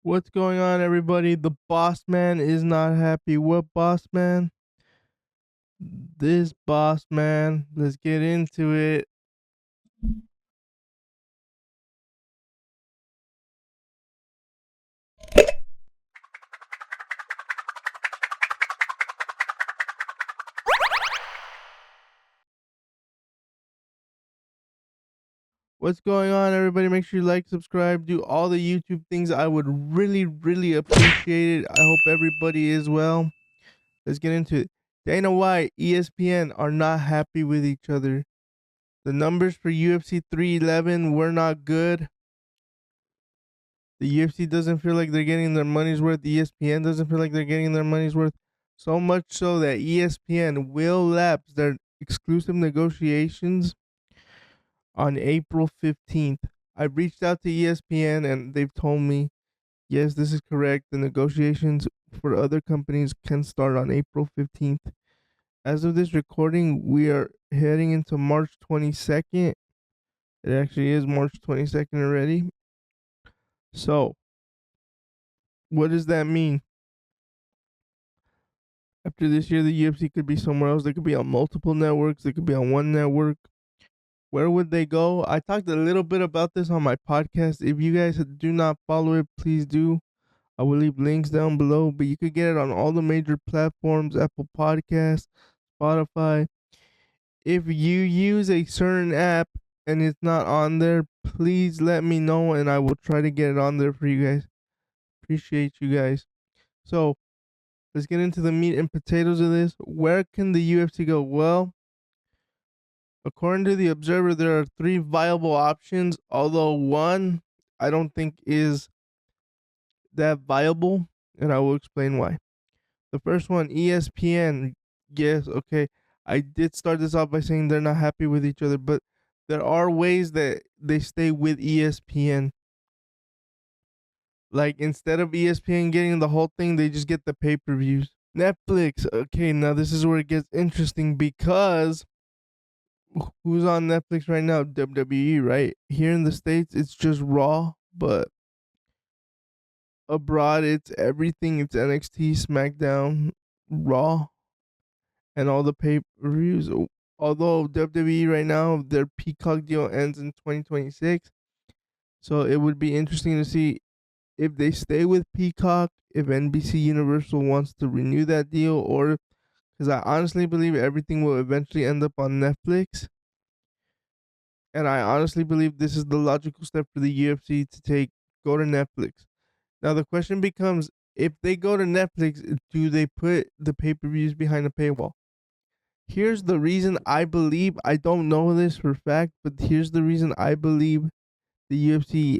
What's going on, everybody? The boss man is not happy. What boss man? This boss man. Let's get into it. What's going on, everybody? Make sure you like, subscribe, do all the YouTube things. I would really appreciate it. I hope everybody is well. Let's get into it. Dana White, ESPN are not happy with each other. The numbers for UFC 311 were not good. The UFC doesn't feel like they're getting their money's worth. ESPN doesn't feel like they're getting their money's worth. So much so that ESPN will lapse their exclusive negotiations on April 15th. I reached out to ESPN and they've told me, yes, this is correct. The negotiations for other companies can start on April 15th. As of this recording, we are heading into March 22nd. It actually is March 22nd already. So, what does that mean? After this year, the UFC could be somewhere else. They could be on multiple networks. They could be on one network. Where would they go? I talked a little bit about this on my podcast. If you guys do not follow it, please do. I will leave links down below, but you could get it on all the major platforms, Apple Podcasts, Spotify. If you use a certain app and it's not on there, please let me know and I will try to get it on there for you guys. Appreciate you guys. So, let's get into the meat and potatoes of this. Where can the UFC go? Well, according to the Observer, there are three viable options, although one I don't think is that viable, and I will explain why. The first one, ESPN. Yes, okay. I did start this off by saying they're not happy with each other, but there are ways that they stay with ESPN. Like instead of ESPN getting the whole thing, they just get the pay per views. Netflix. Okay, now this is where it gets interesting because who's on Netflix right now? WWE, right? Here in the States, it's just Raw, but abroad, it's everything. It's NXT, SmackDown, Raw, and all the pay per views. Although WWE right now, their Peacock deal ends in 2026. So it would be interesting to see if they stay with Peacock, if NBC Universal wants to renew that deal, or because I honestly believe everything will eventually end up on Netflix. And I honestly believe this is the logical step for the UFC to take. Go to Netflix. Now the question becomes, if they go to Netflix, do they put the pay-per-views behind a paywall? Here's the reason I believe, I don't know this for a fact, but here's the reason I believe the UFC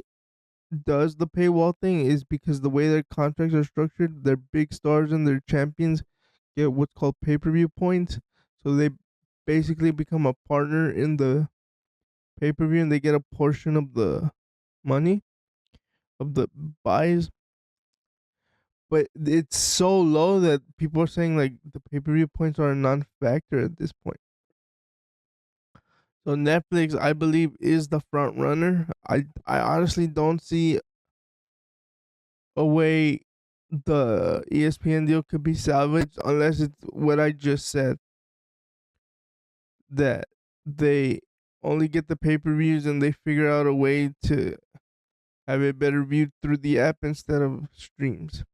does the paywall thing is because the way their contracts are structured, their big stars and their champions get what's called pay-per-view points. So they basically become a partner in the pay-per-view and they get a portion of the money of the buys, but it's so low that people are saying like the pay-per-view points are a non-factor at this point. So Netflix, I believe, is the front runner. I honestly don't see a way the ESPN deal could be salvaged unless it's what I just said, that they only get the pay-per-views and they figure out a way to have it better viewed through the app instead of streams.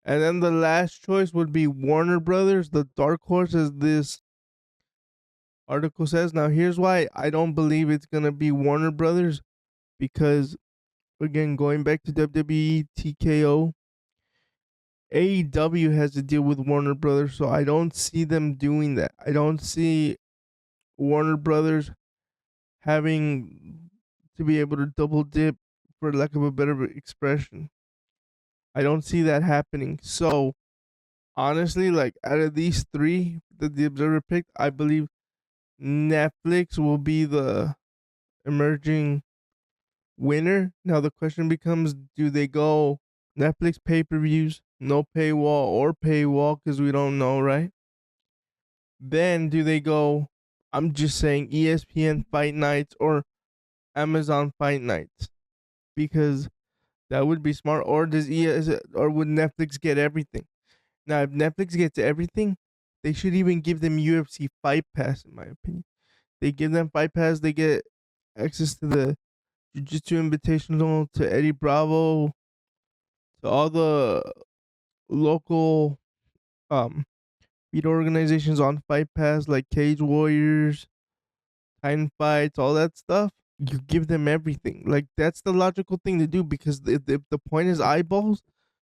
And then the last choice would be Warner Brothers, the dark horse, as this article says. Now, here's why I don't believe it's going to be Warner Brothers because, again, going back to WWE, TKO, AEW has to deal with Warner Brothers, so I don't see them doing that. I don't see Warner Brothers having to be able to double dip, for lack of a better expression. I don't see that happening. So, honestly, like out of these three that the Observer picked, I believe Netflix will be the emerging winner. Now the question becomes, do they go Netflix pay-per-views, no paywall or paywall because we don't know, right? Then do they go, I'm just saying, ESPN Fight Nights or Amazon Fight Nights? Because That would be smart. Or or would Netflix get everything? Now, if Netflix gets everything, they should even give them UFC Fight Pass, in my opinion. They give them Fight Pass, they get access to the Jiu-Jitsu Invitational, to Eddie Bravo, to all the local beat organizations on Fight Pass, like Cage Warriors, Titan Fights, all that stuff. You give them everything. Like, that's the logical thing to do, because if the point is eyeballs,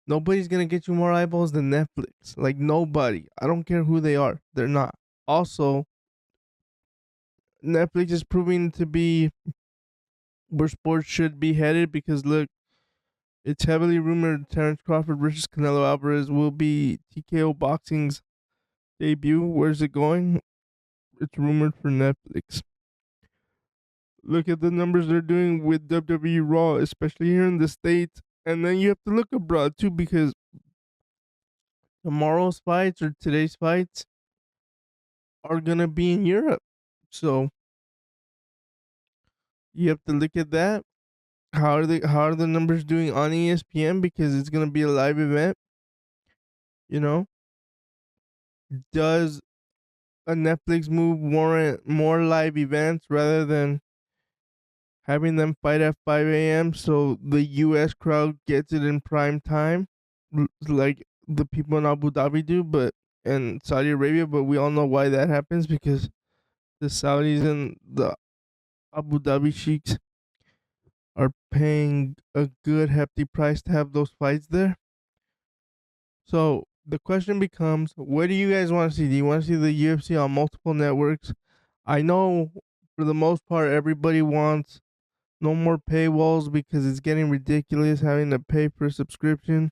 nobody's gonna get you more eyeballs than Netflix. Like, nobody. I don't care who they are. They're not. Also, Netflix is proving to be where sports should be headed, because look, it's heavily rumored Terrence Crawford versus Canelo Alvarez will be TKO Boxing's debut. Where's it going? It's rumored for Netflix. Look at the numbers they're doing with WWE Raw, especially here in the States. And then you have to look abroad too, because tomorrow's fights or today's fights are gonna be in Europe. So you have to look at that. How are the numbers doing on ESPN, because it's gonna be a live event, you know? Does a Netflix move warrant more live events rather than having them fight at 5 a.m. so the US crowd gets it in prime time, like the people in Abu Dhabi do, but in Saudi Arabia? But we all know why that happens, because the Saudis and the Abu Dhabi sheiks are paying a good hefty price to have those fights there. So the question becomes, what do you guys want to see? Do you want to see the UFC on multiple networks? I know for the most part everybody wants no more paywalls, because it's getting ridiculous having to pay for a subscription,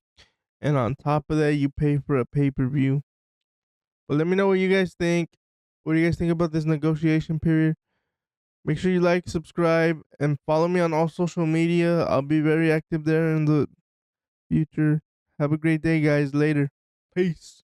and on top of that you pay for a pay-per-view. But let me know what you guys think. What do you guys think about this negotiation period? Make sure you like, subscribe, and follow me on all social media. I'll be very active there in the future. Have a great day, guys. Later. Peace.